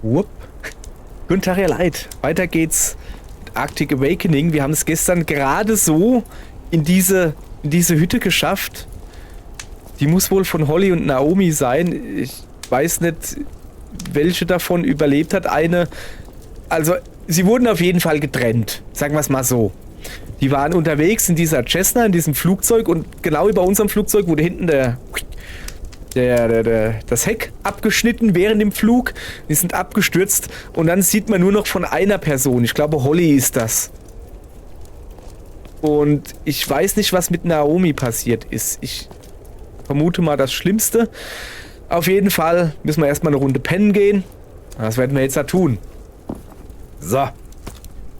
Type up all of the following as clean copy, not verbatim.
Whoop. Guten Tag, ihr Leid. Weiter geht's mit Arctic Awakening. Wir haben es gestern gerade so in diese Hütte geschafft. Die muss wohl von Holly und Naomi sein. Ich weiß nicht, welche davon überlebt hat. Also, sie wurden auf jeden Fall getrennt. Sagen wir es mal so. Die waren unterwegs in dieser Cessna, in diesem Flugzeug, und genau über unserem Flugzeug wurde hinten das Heck abgeschnitten während dem Flug. Die sind abgestürzt und dann sieht man nur noch von einer Person. Ich glaube, Holly ist das. Und ich weiß nicht, was mit Naomi passiert ist. Ich vermute mal das Schlimmste. Auf jeden Fall müssen wir erstmal eine Runde pennen gehen. Das werden wir jetzt da tun. So.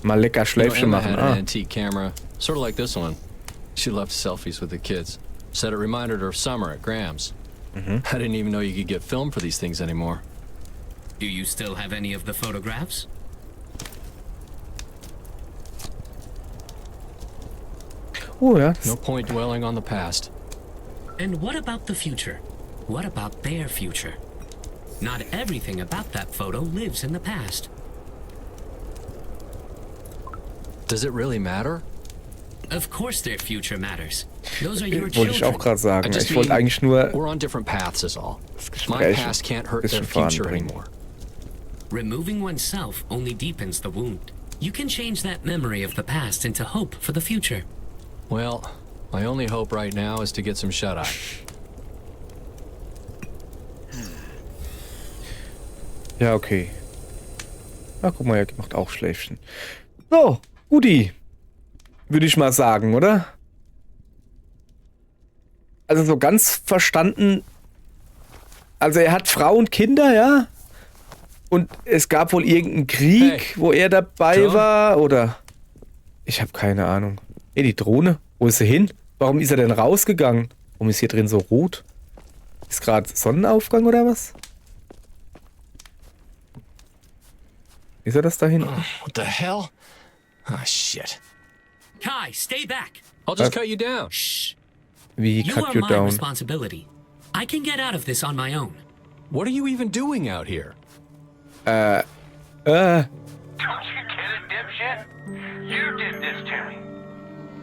Mal lecker Schläfchen machen. An antique camera, sort of like this one. She loved selfies with the kids. Said it reminded her of summer at Graham's. I didn't even know you could get film for these things anymore. Do you still have any of the photographs? Oh ja. No point dwelling on the past. And what about the future? What about their future? Not everything about that photo lives in the past. Does it really matter? Of course their future matters. Those are your Wollte ich auch children. gerade sagen. I just Ich wollte mean, eigentlich nur we're on different paths is all. das My Gespräch past can't hurt ein their bisschen future voranbringen. anymore. Removing oneself only deepens the wound. You can change that memory of the past into hope for the future. Well, my only hope right now is to get some shut-eye. Ja, okay. Na, guck mal, er macht auch Schläfchen. So, Guti. Würde ich mal sagen, oder? Also so ganz verstanden. Also er hat Frau und Kinder, ja? Und es gab wohl irgendeinen Krieg, Hey. wo er dabei Drone? war, oder? Ich habe keine Ahnung. Ey, die Drohne? Wo ist sie hin? Warum ist er denn rausgegangen? Warum ist hier drin so rot? Ist gerade Sonnenaufgang oder was? Ist er das da hinten? What the hell? Ah, shit. Kai, stay back. I'll just cut you down. Shh. Wie You cut are you my down? responsibility. I can get out of this on my own. What are you even doing out here? Don't you get it, dipshit? You did this to me.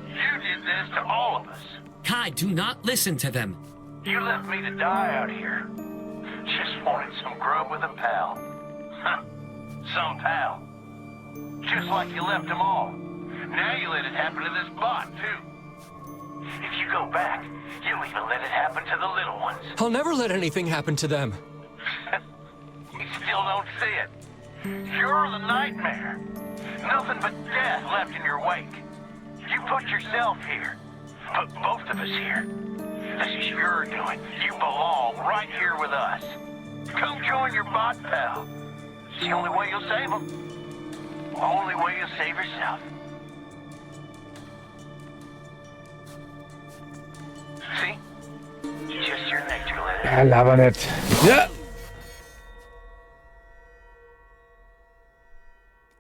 You did this to all of us. Kai, do not listen to them. You left me to die out here. Just wanted some grub with a pal. Huh. Some pal. Just like you left them all. Now you let it happen to this bot, too. If you go back, you'll even let it happen to the little ones. I'll never let anything happen to them. You still don't see it. You're the nightmare. Nothing but death left in your wake. You put yourself here. Put both of us here. This is your doing. You belong right here with us. Come join your bot pal. It's the only way you'll save them. Only way you'll save yourself. See? Just your nature to let it Ja, laber nicht. Ja.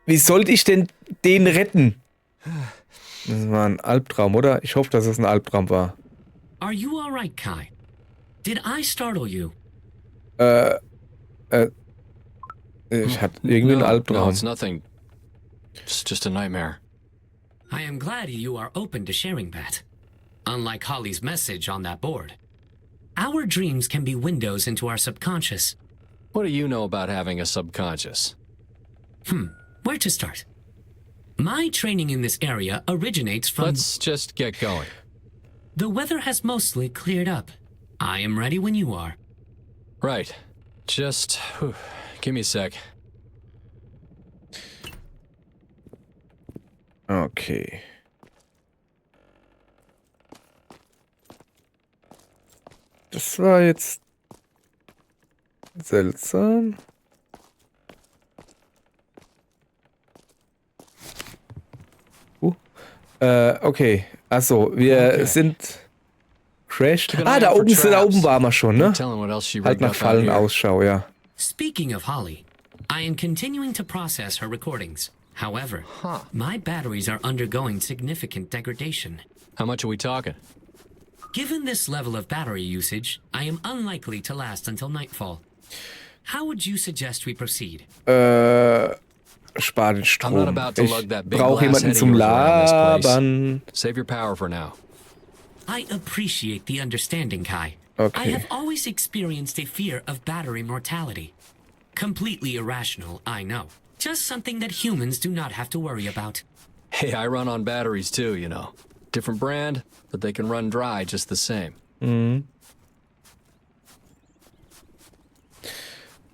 Wie sollte ich denn den retten? Das war ein Albtraum, oder? Ich hoffe, dass es ein Albtraum war. Are you all right, Kai? Did I startle you? Ich hatte irgendwie einen No, Albtraum. it's nothing. It's just a nightmare. I am glad you are open to sharing that. Unlike Holly's message on that board. Our dreams can be windows into our subconscious. What do you know about having a subconscious? Where to start? My training in this area originates from... Let's just get going. The weather has mostly cleared up. I am ready when you are. Right. Just give me a sec. Okay. Das war jetzt seltsam. Okay. Achso, wir Okay. sind crashed. Keep an Ah, eye da out for oben traps. waren wir schon, ne? Tell him what else she Halt rigged nach up out Fallen here. Ausschau, ja. Speaking of Holly, I am continuing to process her recordings. However, my batteries are undergoing significant degradation. How much are we talking? Given this level of battery usage, I am unlikely to last until nightfall. How would you suggest we proceed? Spar den I'm not Strom. about to Ich lug that big brauche glass jemanden head of zum yours around this place. Labern. Save your power for now. I appreciate the understanding, Kai. Okay. I have always experienced a fear of battery mortality. Completely irrational, I know. Just something that humans do not have to worry about. Hey, I run on batteries too, you know. Different brand, but they can run dry just the same.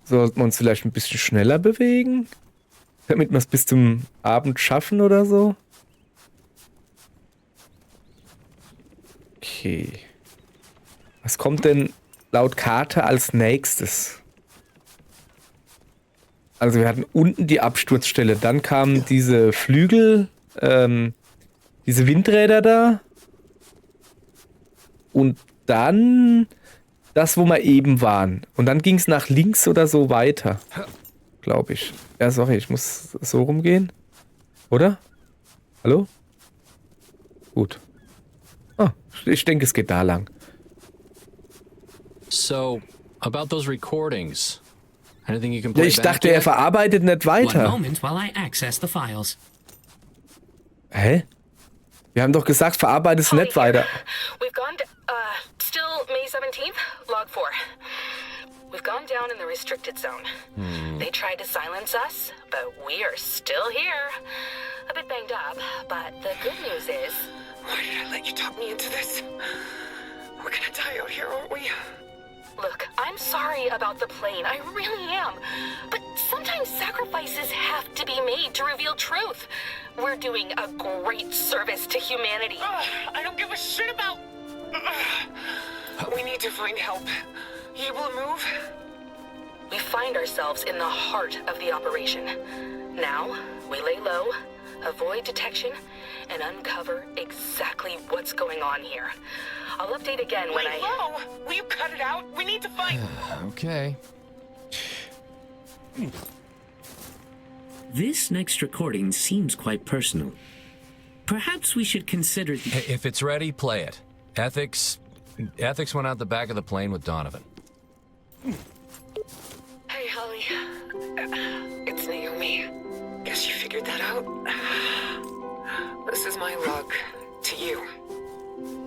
Sollten wir uns vielleicht ein bisschen schneller bewegen? Damit wir es bis zum Abend schaffen oder so? Okay. Was kommt denn laut Karte als nächstes? Also wir hatten unten die Absturzstelle, dann kamen diese Flügel, diese Windräder da. Und dann das, wo wir eben waren. Und dann ging es nach links oder so weiter. Glaube ich. Ja, sorry, ich muss so rumgehen. Oder? Hallo? Gut. Ah, ich denke, es geht da lang. So, about those recordings. Anything you can Ja, play ich back dachte, er yet? verarbeitet nicht One weiter. moment while I access the files. Hä? Wir haben doch gesagt, verarbeitet es nicht weiter. We've gone, still May 17th, log 4. We've gone down in the restricted zone. They tried to silence us, but we are still here. A bit banged up, but the good news is... Why did I let you talk me into this? We're gonna die out here, aren't we? Look, I'm sorry about the plane, I really am. But sometimes sacrifices have to be made to reveal truth. We're doing a great service to humanity. I don't give a shit about... We need to find help. You able to move? We find ourselves in the heart of the operation. Now, we lay low, avoid detection, and uncover exactly what's going on here. I'll update again when Lay low! Will you cut it out? We need to find... Okay. This next recording seems quite personal. Perhaps we should consider the... Hey, if it's ready, play it. Ethics went out the back of the plane with Donovan. Hey, Holly. It's Naomi. Guess you figured that out? This is my log to you.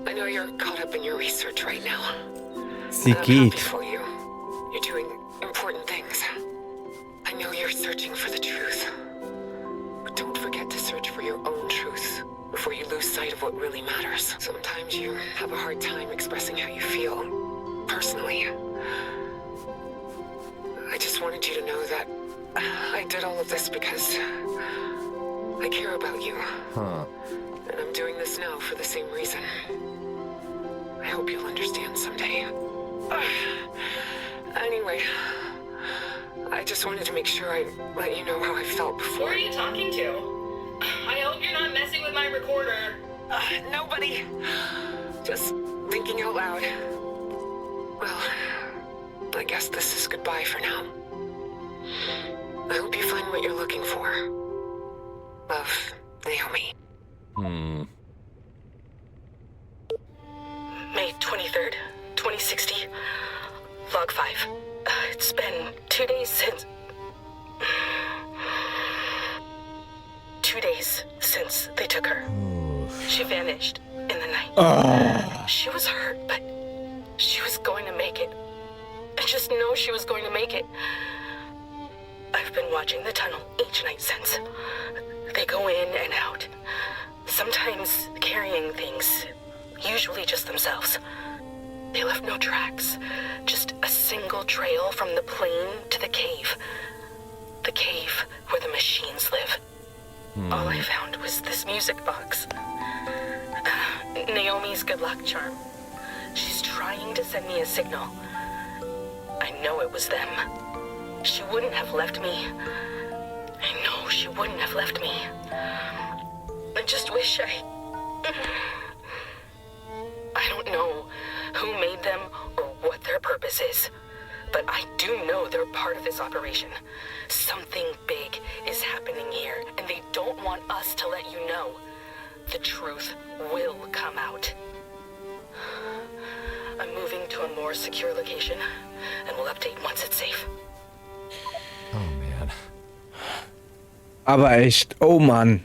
I know you're caught up in your research right now. Sie I'm happy geht. for you. You're doing important things. I know you're searching for the truth. But don't forget to search for your own truth before you lose sight of what really matters. Sometimes you have a hard time expressing how you feel. Personally. I just wanted you to know that I did all of this because I care about you. Huh. And I'm doing this now for the same reason. I hope you'll understand someday. Anyway, I just wanted to make sure I let you know how I felt Who before. are you talking to? I hope you're not messing with my recorder. Nobody. Just thinking out loud. Well, I guess this is goodbye for now. I hope you find what you're looking for. Love, Naomi. May 23rd, 2060. Log 5. It's been 2 days since... 2 days since they took her. She vanished in the night. She was hurt, but she was going to make it. I just know she was going to make it. I've been watching the tunnel each night since. They go in and out. Sometimes carrying things, usually just themselves. They left no tracks, just a single trail from the plane to the cave. The cave where the machines live. All I found was this music box. Naomi's good luck charm. She's trying to send me a signal. I know it was them. She wouldn't have left me. I know she wouldn't have left me. I just wish I don't know who made them or what their purpose is. But I do know they're part of this operation. Something big is happening here, and they don't want us to let you know. The truth will come out. I'm moving to a more secure location, and we'll update once it's safe. Aber echt, oh Mann.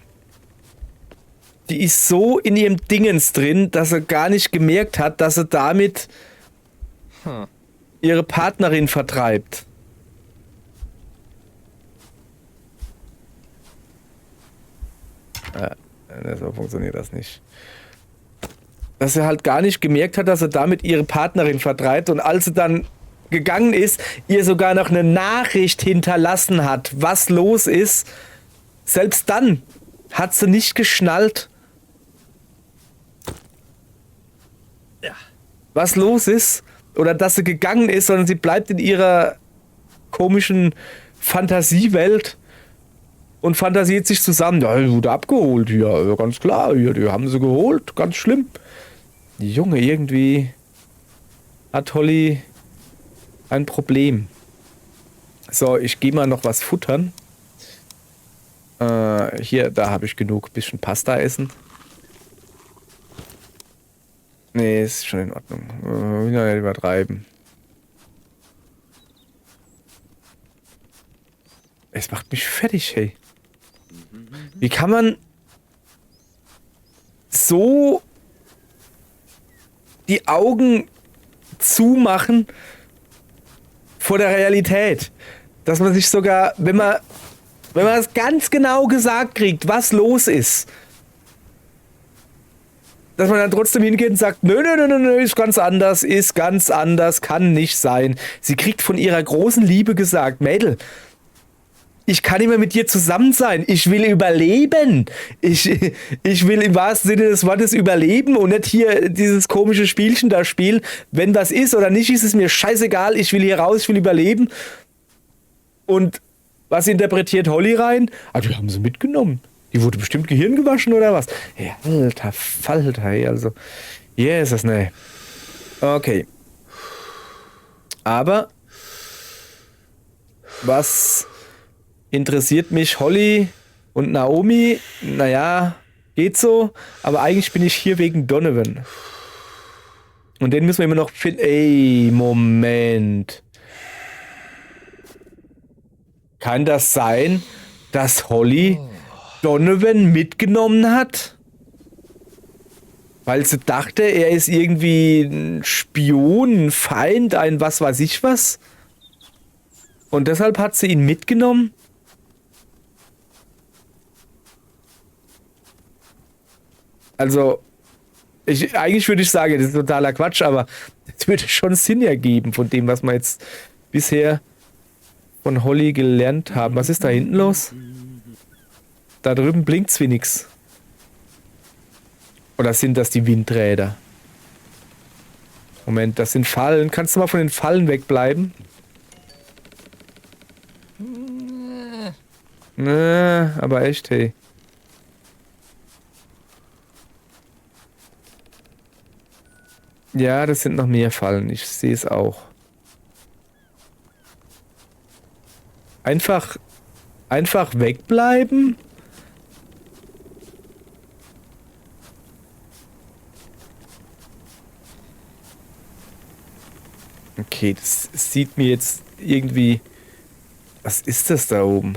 Die ist so in ihrem Dingens drin, dass sie gar nicht gemerkt hat, dass sie damit ihre Partnerin vertreibt. So funktioniert das nicht. Dass sie halt gar nicht gemerkt hat, dass sie damit ihre Partnerin vertreibt und als sie dann gegangen ist, ihr sogar noch eine Nachricht hinterlassen hat, was los ist. Selbst dann hat sie nicht geschnallt, was los ist oder dass sie gegangen ist, sondern sie bleibt in ihrer komischen Fantasiewelt und fantasiert sich zusammen. Ja, die wurde abgeholt, ja, ganz klar, ja, die haben sie geholt, ganz schlimm. Junge, irgendwie hat Holly ein Problem. So, ich gehe mal noch was futtern. Hier, da habe ich genug. Bisschen Pasta essen. Nee, ist schon in Ordnung. Wieder nicht übertreiben. Es macht mich fertig, hey. Wie kann man so die Augen zumachen vor der Realität? Dass man sich sogar, wenn man es ganz genau gesagt kriegt, was los ist, dass man dann trotzdem hingeht und sagt, nö, ist ganz anders, kann nicht sein. Sie kriegt von ihrer großen Liebe gesagt, Mädel, ich kann nicht mehr mit dir zusammen sein. Ich will überleben. Ich will im wahrsten Sinne des Wortes überleben und nicht hier dieses komische Spielchen da spielen. Wenn was ist oder nicht ist, ist mir scheißegal. Ich will hier raus, ich will überleben. Und was interpretiert Holly rein? Ah, die haben sie mitgenommen. Die wurde bestimmt Gehirn gewaschen oder was? Ja, alter Falter, hey, also. Jesus, ne. Okay. Aber was interessiert mich? Holly und Naomi? Naja, geht so. Aber eigentlich bin ich hier wegen Donovan. Und den müssen wir immer noch finden. Ey, Moment. Kann das sein, dass Holly Donovan mitgenommen hat? Weil sie dachte, er ist irgendwie ein Spion, ein Feind, ein was weiß ich was? Und deshalb hat sie ihn mitgenommen? Also, eigentlich würde ich sagen, das ist totaler Quatsch, aber es würde schon Sinn ergeben von dem, was wir jetzt bisher von Holly gelernt haben. Was ist da hinten los? Da drüben blinkt's wie nix. Oder sind das die Windräder? Moment, das sind Fallen. Kannst du mal von den Fallen wegbleiben? Aber echt, hey. Ja, das sind noch mehr Fallen. Ich sehe es auch. Einfach wegbleiben? Okay, das sieht mir jetzt irgendwie... Was ist das da oben?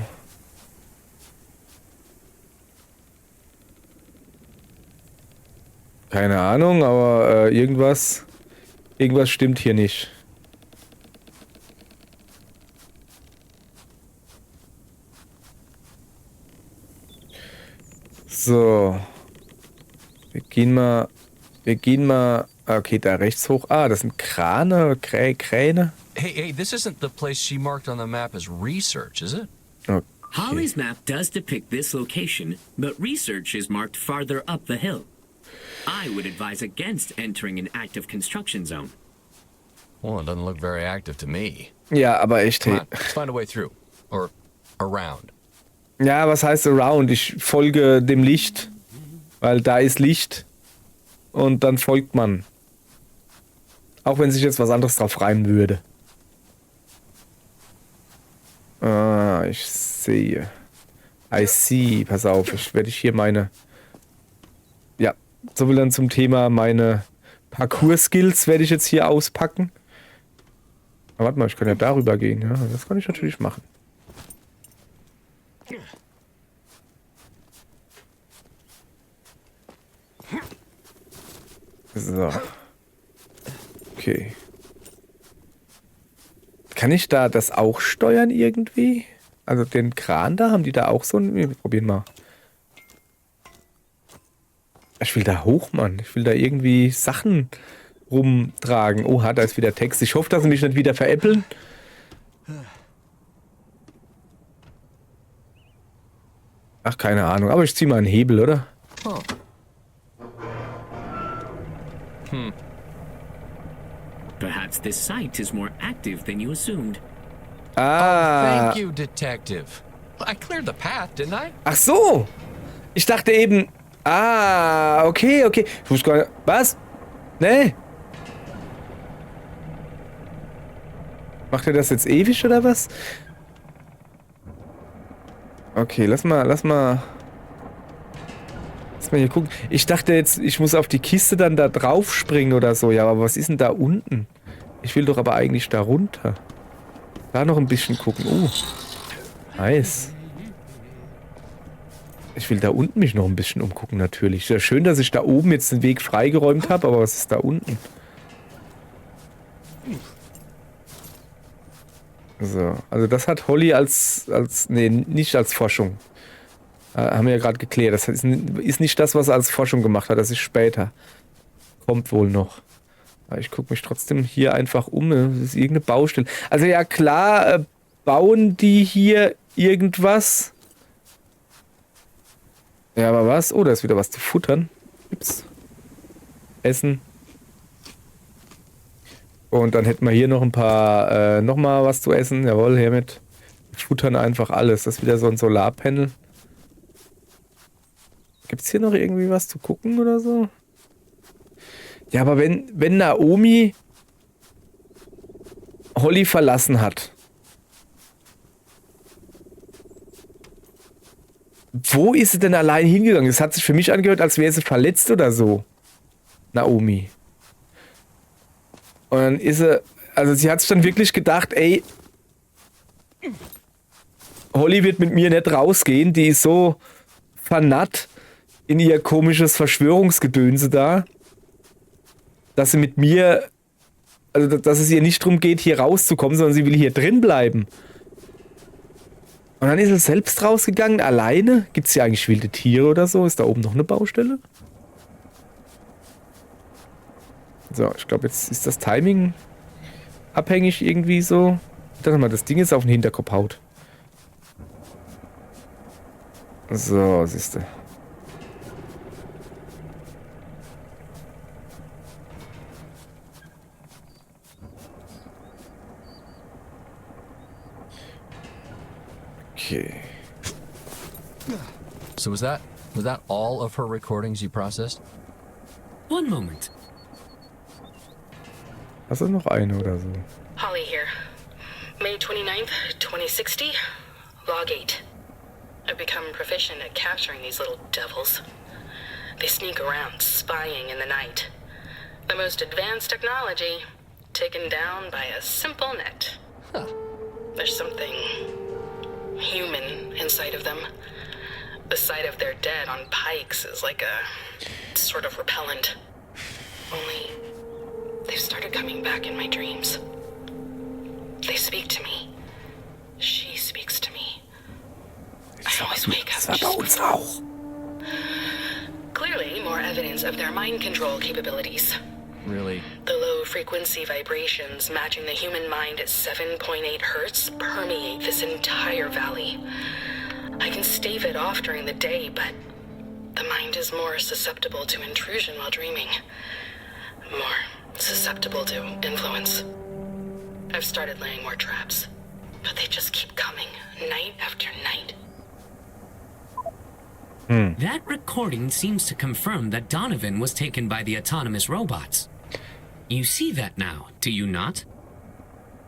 Keine Ahnung, aber irgendwas stimmt hier nicht. So. Wir gehen mal... Okay, da rechts hoch. Ah, das sind Kräne. Hey, this isn't the place she marked on the map as research, is it? Okay. Holly's map does depict this location, but research is marked farther up the hill. I would advise against entering an active construction zone. Well, it doesn't look very active to me. Ja, aber echt, Come hey. on, let's find a way through. Or around. Ja, was heißt around? Ich folge dem Licht, weil da ist Licht und dann folgt man. Auch wenn sich jetzt was anderes drauf reimen würde. Ah, ich sehe. I see. Pass auf, werde ich hier meine... Ja, so viel dann zum Thema meine Parcours-Skills werde ich jetzt hier auspacken. Aber warte mal, ich kann ja darüber gehen. Ja, das kann ich natürlich machen. So. Okay. Kann ich da das auch steuern irgendwie? Also den Kran da, haben die da auch so einen... Wir probieren mal. Ich will da hoch, Mann. Ich will da irgendwie Sachen rumtragen. Oha, da ist wieder Text. Ich hoffe, dass sie mich nicht wieder veräppeln. Ach, keine Ahnung. Aber ich ziehe mal einen Hebel, oder? Oh. Perhaps this site is more active than you assumed. Ah. Thank you, Detective. I cleared the path, didn't I? Ach so. Ich dachte eben... Ah, okay. Ich wusste gar nicht... Was? Nee. Macht er das jetzt ewig oder was? Okay, lass mal hier gucken. Ich dachte jetzt, ich muss auf die Kiste dann da drauf springen oder so. Ja, aber was ist denn da unten? Ich will doch aber eigentlich da runter. Da noch ein bisschen gucken. Nice. Ich will da unten mich noch ein bisschen umgucken natürlich. Ja, schön, dass ich da oben jetzt den Weg freigeräumt habe, aber was ist da unten? So, also das hat Holly nee, nicht als Forschung. Haben wir ja gerade geklärt. Das ist nicht das, was er als Forschung gemacht hat. Das ist später. Kommt wohl noch. Aber ich gucke mich trotzdem hier einfach um. Das ist irgendeine Baustelle. Also ja klar, bauen die hier irgendwas. Ja, aber was? Oh, da ist wieder was zu futtern. Ups. Essen. Und dann hätten wir hier noch ein paar, nochmal was zu essen. Jawohl, hiermit. Wir futtern einfach alles. Das ist wieder so ein Solarpanel. Gibt es hier noch irgendwie was zu gucken oder so? Ja, aber wenn Naomi Holly verlassen hat, wo ist sie denn allein hingegangen? Es hat sich für mich angehört, als wäre sie verletzt oder so. Naomi. Und dann ist sie, also sie hat sich dann wirklich gedacht, ey, Holly wird mit mir nicht rausgehen, die ist so vernarrt in ihr komisches Verschwörungsgedönse da, dass sie mit mir, also dass es ihr nicht darum geht, hier rauszukommen, sondern sie will hier drin bleiben. Und dann ist sie selbst rausgegangen, alleine. Gibt es hier eigentlich wilde Tiere oder so? Ist da oben noch eine Baustelle? So, ich glaube, jetzt ist das Timing abhängig irgendwie so. Dann mal das Ding jetzt auf den Hinterkopf haut. So, siehste. Okay. So was that all of her recordings you processed? One moment. Hast du noch eine oder so? Holly here. May 29th, 2060. Log 8. I've become proficient at capturing these little devils. They sneak around, spying in the night. The most advanced technology, taken down by a simple net. Huh. There's something human inside of them. The sight of their dead on pikes is like a sort of repellent. Only they've started coming back in my dreams. They speak to me. She speaks to me. I always wake up just clearly more evidence of their mind control capabilities. Really? The low frequency vibrations matching the human mind at 7.8 hertz permeate this entire valley. I can stave it off during the day, but the mind is more susceptible to intrusion while dreaming. More susceptible to influence. I've started laying more traps, but they just keep coming, night after night. That recording seems to confirm that Donovan was taken by the autonomous robots. You see that now, do you not?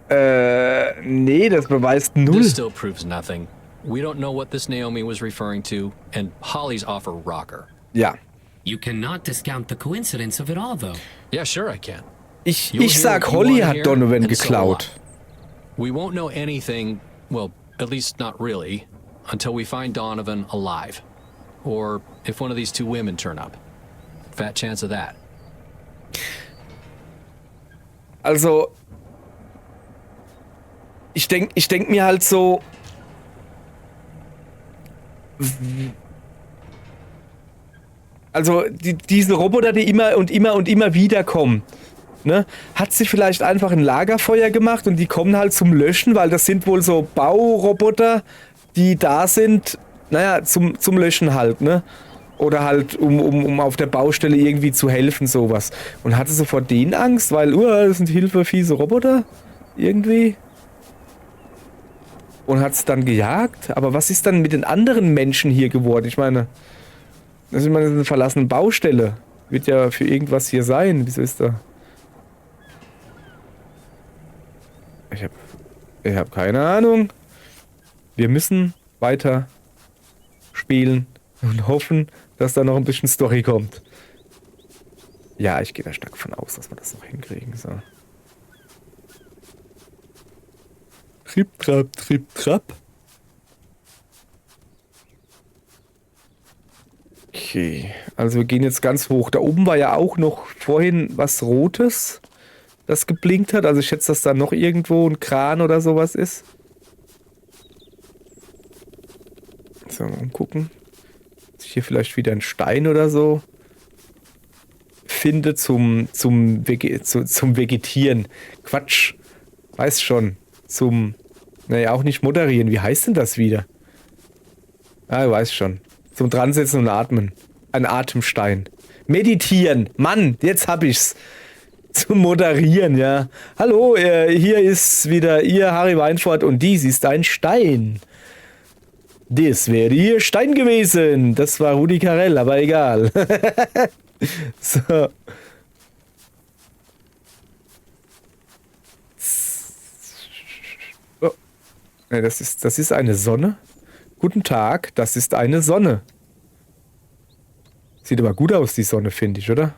Nee, das beweist null. This still proves nothing. We don't know what this Naomi was referring to, and Holly's offer rocker. Ja. You cannot discount the coincidence of it all, though. Yeah, sure I can. Ich You'll sag, hear what you Holly wanna hat hear, Donovan and so geklaut. We won't know anything, well, at least not really, until we find Donovan alive. Or if one of these two women turn up. Fat chance of that. Also, ich denk mir halt so, also diese Roboter, die immer und immer wieder kommen, ne? Hat sie vielleicht einfach ein Lagerfeuer gemacht und die kommen halt zum Löschen, weil das sind wohl so Bauroboter, die da sind, naja, zum Löschen halt, ne? Oder halt, um auf der Baustelle irgendwie zu helfen, sowas. Und hatte sie vor denen Angst, weil, das sind hilfefiese Roboter, irgendwie. Und hat es dann gejagt. Aber was ist dann mit den anderen Menschen hier geworden? Ich meine, das ist immer eine verlassene Baustelle. Wird ja für irgendwas hier sein. Wieso ist da? Ich hab keine Ahnung. Wir müssen weiter spielen und hoffen, dass da noch ein bisschen Story kommt. Ja, ich gehe da stark von aus, dass wir das noch hinkriegen. So. Trip, trap, trip, trap. Okay, also wir gehen jetzt ganz hoch. Da oben war ja auch noch vorhin was Rotes, das geblinkt hat. Also ich schätze, dass da noch irgendwo ein Kran oder sowas ist. So, mal gucken. Dass ich hier vielleicht wieder ein Stein oder so finde zum Vegetieren. Quatsch. Weiß schon. Naja, auch nicht moderieren. Wie heißt denn das wieder? Ah, du weißt schon. Zum Dransetzen und Atmen. Ein Atemstein. Meditieren. Mann, jetzt hab ich's. Zum Moderieren, ja. Hallo, hier ist wieder Ihr Harry Weinfurt und dies ist ein Stein. Das wäre Ihr Stein gewesen. Das war Rudi Carell, aber egal. So. Oh. Ja, das ist eine Sonne. Guten Tag, das ist eine Sonne. Sieht aber gut aus, die Sonne, finde ich, oder?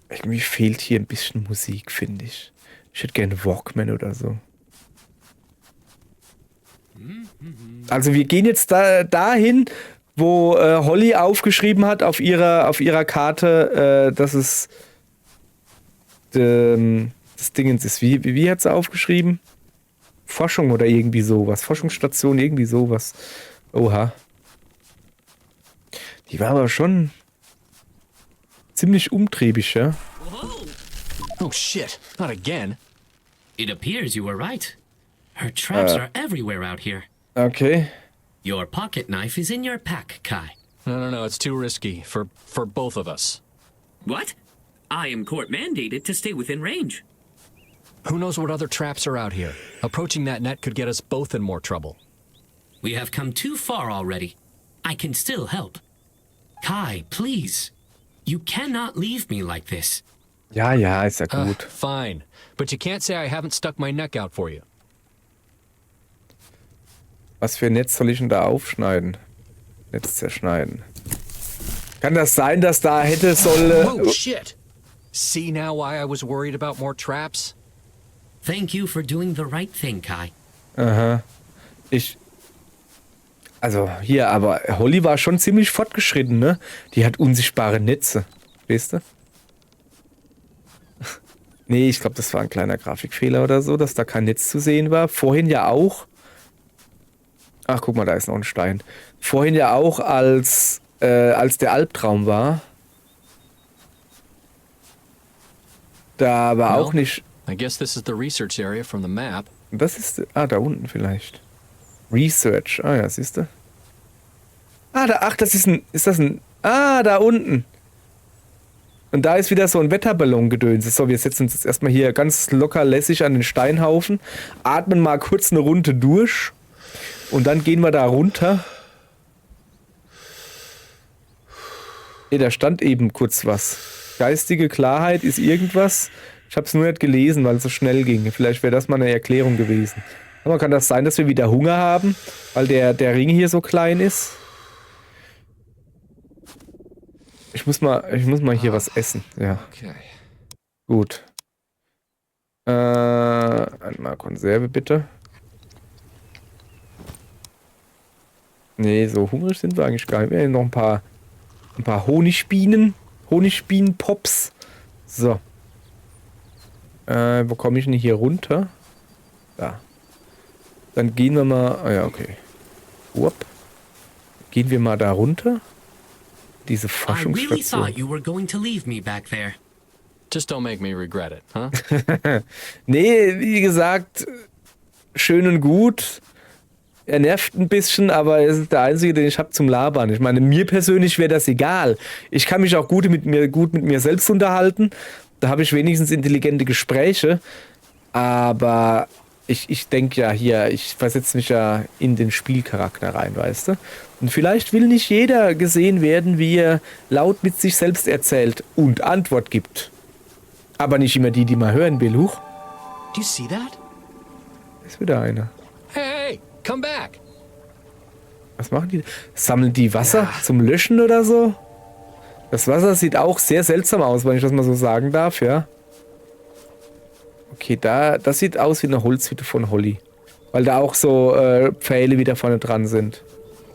Irgendwie fehlt hier ein bisschen Musik, finde ich. Ich hätte gerne Walkman oder so. Also wir gehen jetzt dahin, wo Holly aufgeschrieben hat auf ihrer Karte, dass es das Dingens ist. Wie hat sie aufgeschrieben? Forschung oder irgendwie sowas. Forschungsstation, irgendwie sowas. Oha. Die war aber schon ziemlich umtriebig, ja? Oh shit, not again. It appears you were right. Her traps are everywhere out here. Okay. Your pocket knife is in your pack, Kai. No, it's too risky for both of us. What? I am court mandated to stay within range. Who knows what other traps are out here? Approaching that net could get us both in more trouble. We have come too far already. I can still help. Kai, please. You cannot leave me like this. Ja, ist ja gut. Fine. But you can't say I haven't stuck my neck out for you. Was für ein Netz soll ich denn da aufschneiden? Netz zerschneiden. Kann das sein, dass da Oh shit! See now why I was worried about more traps? Thank you for doing the right thing, Kai. Aha. Also hier, aber Holly war schon ziemlich fortgeschritten, ne? Die hat unsichtbare Netze. Weißt du? Nee, ich glaube, das war ein kleiner Grafikfehler oder so, dass da kein Netz zu sehen war. Vorhin ja auch. Ach, guck mal, da ist noch ein Stein. Vorhin ja auch, als der Albtraum war. Da war auch nicht... I guess this is the research area from the map. Das ist... Ah, da unten vielleicht. Research. Ah ja, siehst du? Das ist ein... Ist das ein... Ah, da unten. Und da ist wieder so ein Wetterballon-Gedöns. So, wir setzen uns jetzt erstmal hier ganz locker lässig an den Steinhaufen. Atmen mal kurz eine Runde durch. Und dann gehen wir da runter. Da stand eben kurz was. Geistige Klarheit ist irgendwas. Ich habe es nur nicht gelesen, weil es so schnell ging. Vielleicht wäre das mal eine Erklärung gewesen. Aber kann das sein, dass wir wieder Hunger haben, weil der Ring hier so klein ist? Ich muss mal hier was essen. Ja. Okay. Gut. Einmal Konserve bitte. Nee, so hungrig sind wir eigentlich gar nicht. Wir haben noch ein paar Ein paar Honigbienen. Honigbienenpops. So. Wo komme ich denn hier runter? Da. Dann gehen wir mal... Ah ja, okay. Upp. Gehen wir mal da runter. Diese I really Forschungsstation. thought you were going to leave me back there. Just don't make me regret it, huh? Nee, wie gesagt, schön und gut. Er nervt ein bisschen, aber er ist der Einzige, den ich habe zum Labern. Ich meine, mir persönlich wäre das egal. Ich kann mich auch gut mit mir selbst unterhalten. Da habe ich wenigstens intelligente Gespräche. Aber ich denke ja hier, ich versetze mich ja in den Spielcharakter rein, weißt du? Und vielleicht will nicht jeder gesehen werden, wie er laut mit sich selbst erzählt und Antwort gibt. Aber nicht immer die mal hören will. Huch, Do you see that? ist wieder einer. Hey, come back! Was machen die? Sammeln die Wasser zum Löschen oder so? Das Wasser sieht auch sehr seltsam aus, wenn ich das mal so sagen darf, ja. Okay, das sieht aus wie eine Holzhütte von Holly. Weil da auch so Pfähle wieder vorne dran sind.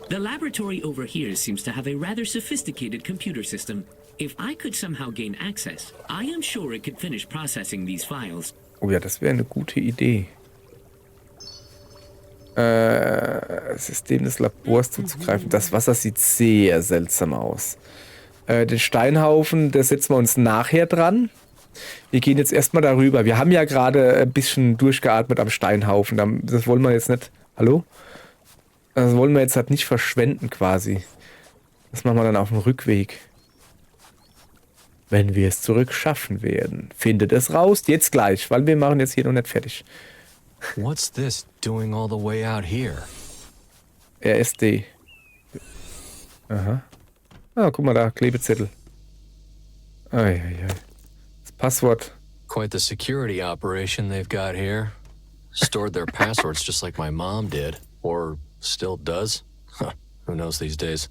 The laboratory over here seems to have a rather sophisticated computer system. If I could somehow gain access, I am sure it could finish processing these files. Oh ja, das wäre eine gute Idee. System des Labors zuzugreifen. Das Wasser sieht sehr seltsam aus. Den Steinhaufen, da setzen wir uns nachher dran. Wir gehen jetzt erstmal darüber. Wir haben ja gerade ein bisschen durchgeatmet am Steinhaufen. Das wollen wir jetzt nicht... Hallo? Das wollen wir jetzt halt nicht verschwenden quasi. Das machen wir dann auf dem Rückweg. Wenn wir es zurück schaffen werden. Findet es raus. Jetzt gleich, weil wir machen jetzt hier noch nicht fertig. What's this doing all the way out here? RSD. Aha. Ah, guck mal da, Klebezettel. Eieiei. Das Passwort. Quite the security operation they've got here. Stored their passwords just like my mom did. Or still does. Huh, who knows these days?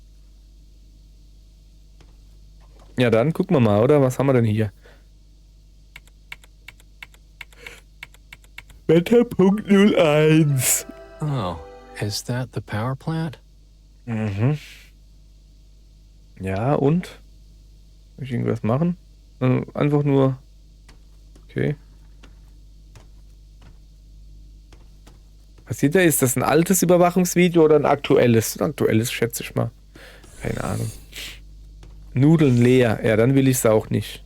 Ja, dann gucken wir mal, oder? Was haben wir denn hier? Wetterpunkt 01. Oh, is that the power plant? Mhm. Ja, und? Will ich irgendwas machen? Einfach nur... Okay. Was sieht da? Ist das ein altes Überwachungsvideo oder ein aktuelles? Ein aktuelles, schätze ich mal. Keine Ahnung. Nudeln leer. Ja, dann will ich es auch nicht.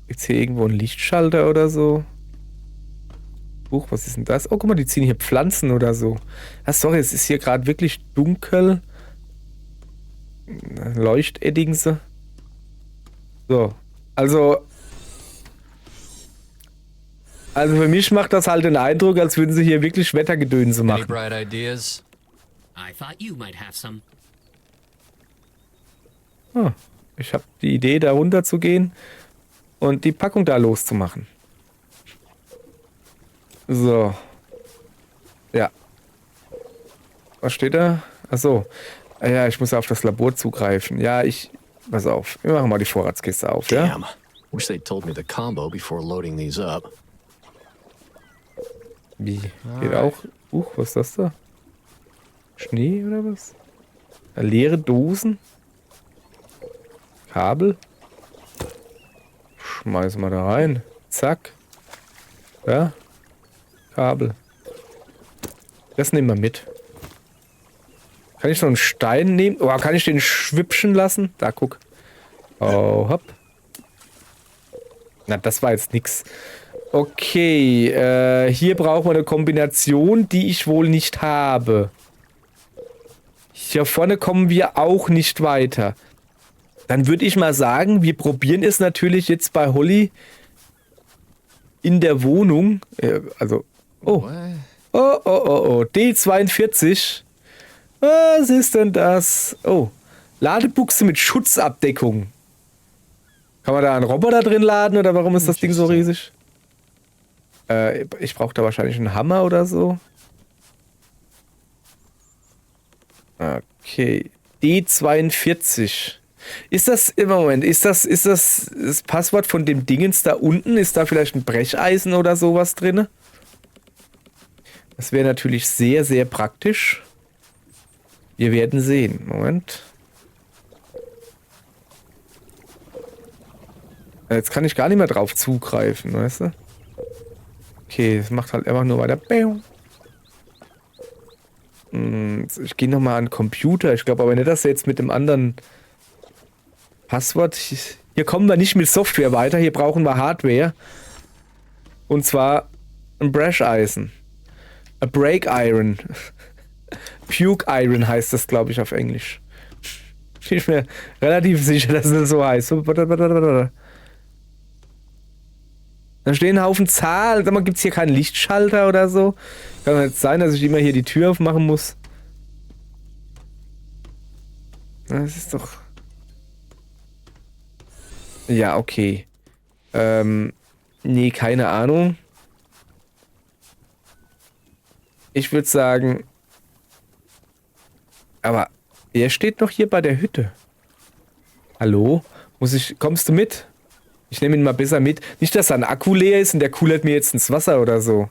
Gibt's hier irgendwo einen Lichtschalter oder so? Huch, was ist denn das? Oh, guck mal, die ziehen hier Pflanzen oder so. Ah, sorry, es ist hier gerade wirklich dunkel. Leuchteddingse. So, also für mich macht das halt den Eindruck, als würden sie hier wirklich Wettergedönse Any machen. bright ideas? I thought you might have some. Ah, ich habe die Idee, da runter zu gehen und die Packung da loszumachen. So. Ja. Was steht da? Achso. Ja, ich muss auf das Labor zugreifen. Ja, pass auf. Wir machen mal die Vorratskiste auf, ja? Damn. Wish they'd told me the combo before loading these up. Wie? Geht auch? Was ist das da? Schnee oder was? Leere Dosen? Kabel? Schmeißen wir da rein. Zack. Ja. Kabel. Das nehmen wir mit. Kann ich so einen Stein nehmen? Oh, kann ich den schwipschen lassen? Da, guck. Oh, hopp. Na, das war jetzt nix. Okay, hier brauchen wir eine Kombination, die ich wohl nicht habe. Hier vorne kommen wir auch nicht weiter. Dann würde ich mal sagen, wir probieren es natürlich jetzt bei Holly in der Wohnung. Oh, D42. Was ist denn das? Oh, Ladebuchse mit Schutzabdeckung. Kann man da einen Roboter drin laden oder warum ist das Ding so riesig? Ich brauche da wahrscheinlich einen Hammer oder so. Okay, D42. Ist das im Moment, ist das Passwort von dem Dingens da unten? Ist da vielleicht ein Brecheisen oder sowas drin? Das wäre natürlich sehr, sehr praktisch. Wir werden sehen. Moment. Jetzt kann ich gar nicht mehr drauf zugreifen, weißt du? Okay, es macht halt einfach nur weiter. Ich gehe nochmal an den Computer. Ich glaube aber nicht, dass er jetzt mit dem anderen Passwort... Hier kommen wir nicht mit Software weiter. Hier brauchen wir Hardware. Und zwar ein Brecheisen. A Break Iron. Puke Iron heißt das, glaube ich, auf Englisch. Bin ich mir relativ sicher, dass es so heißt. Da stehen ein Haufen Zahlen. Sag mal, gibt es hier keinen Lichtschalter oder so? Kann doch nicht sein, dass ich immer hier die Tür aufmachen muss. Das ist doch... Ja, okay. Nee, keine Ahnung. Ich würde sagen... Aber er steht noch hier bei der Hütte. Hallo? Kommst du mit? Ich nehme ihn mal besser mit. Nicht, dass sein Akku leer ist und der kullert mir jetzt ins Wasser oder so.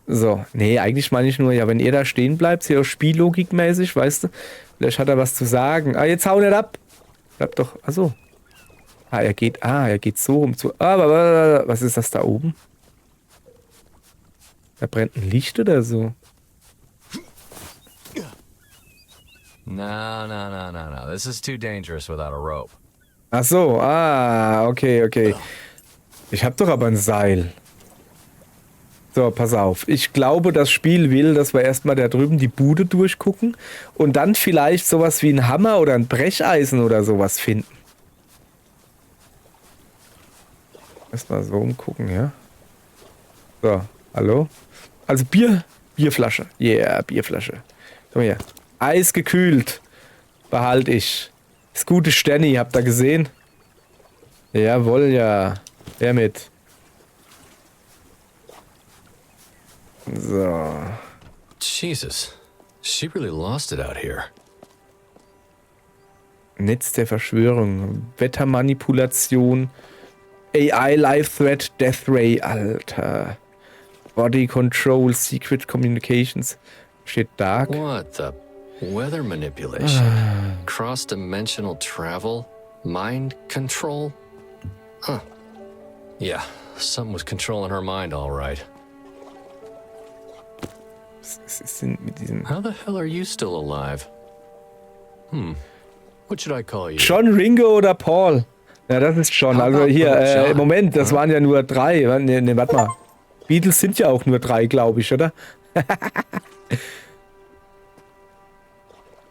So, nee, eigentlich meine ich nur, ja, wenn ihr da stehen bleibt, hier spiellogikmäßig, weißt du, vielleicht hat er was zu sagen. Ah, jetzt hau nicht ab. Bleib doch, achso. Er geht so rum zu. Aber was ist das da oben? Da brennt ein Licht oder so. No. This is too dangerous without a rope. Ach so, okay. Ich hab doch aber ein Seil. So, pass auf. Ich glaube, das Spiel will, dass wir erstmal da drüben die Bude durchgucken und dann vielleicht sowas wie ein Hammer oder ein Brecheisen oder sowas finden. Erstmal so umgucken, ja? So, hallo? Also Bierflasche. Yeah, Bierflasche. Komm mal her. Eisgekühlt. Behalte ich. Das gute Stenny, habt ihr gesehen? Jawohl, ja. Wer mit? So. Jesus. She really lost it out here. Netz der Verschwörung. Wettermanipulation. AI Live Threat Death Ray. Alter. Body Control. Secret Communications. Steht Dark. What the? Weather manipulation. Cross-dimensional travel. Mind control. Huh. Yeah, something was controlling her mind, all right. Was ist denn mit diesem... How the hell are you still alive? What should I call you? John, Ringo oder Paul? Ja, das ist John. Also hier, Moment, das waren ja nur 3. Ne, warte mal. Beatles sind ja auch nur 3, glaube ich, oder?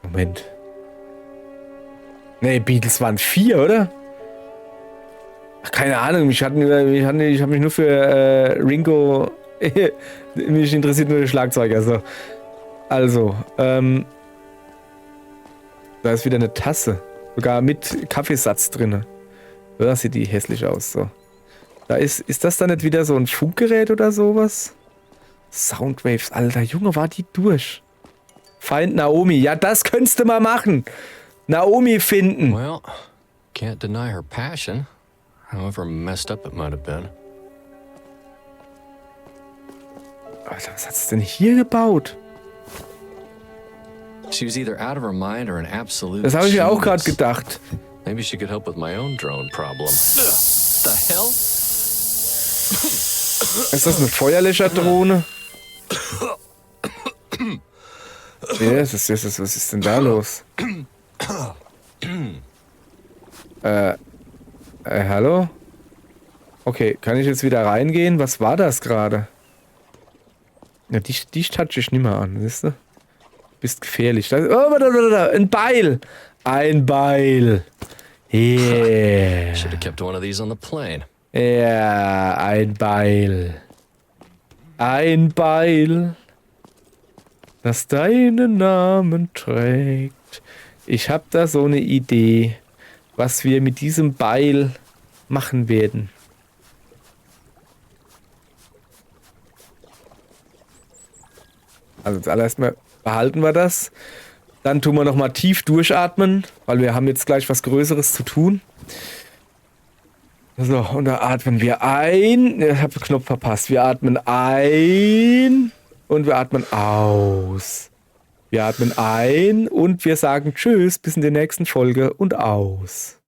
Moment. Ne, Beatles waren 4, oder? Ach, keine Ahnung, ich habe mich nur für Ringo... mich interessiert nur der Schlagzeuger. Also, da ist wieder eine Tasse. Sogar mit Kaffeesatz drin. Da sieht die hässlich aus. So. Da ist das dann nicht wieder so ein Funkgerät oder sowas? Soundwaves, Alter, Junge, war die durch. Find Naomi. Ja, das könntest du mal machen. Naomi finden. Well, can't deny her passion, however messed up it might have been. Alter, was hat es denn hier gebaut? She was either out of her mind or an absolute. Das habe ich mir auch gerade genius. gedacht. Maybe she could help with my own drone problem. The hell? Ist das eine Feuerlöscherdrohne? Was ist denn da los? Hallo? Okay, kann ich jetzt wieder reingehen? Was war das gerade? Ja, dich touch ich nicht mehr an, siehst du? Bist gefährlich. Ein Beil! Ein Beil! Yeah! Should have kept one of these on the plane. Ja, ein Beil. Ein Beil, das deinen Namen trägt. Ich habe da so eine Idee, was wir mit diesem Beil machen werden. Also zuallererst mal behalten wir das. Dann tun wir nochmal tief durchatmen, weil wir haben jetzt gleich was Größeres zu tun. So, und da atmen wir ein. Ich habe den Knopf verpasst. Wir atmen ein und wir atmen aus. Wir atmen ein und wir sagen Tschüss, bis in der nächsten Folge und aus.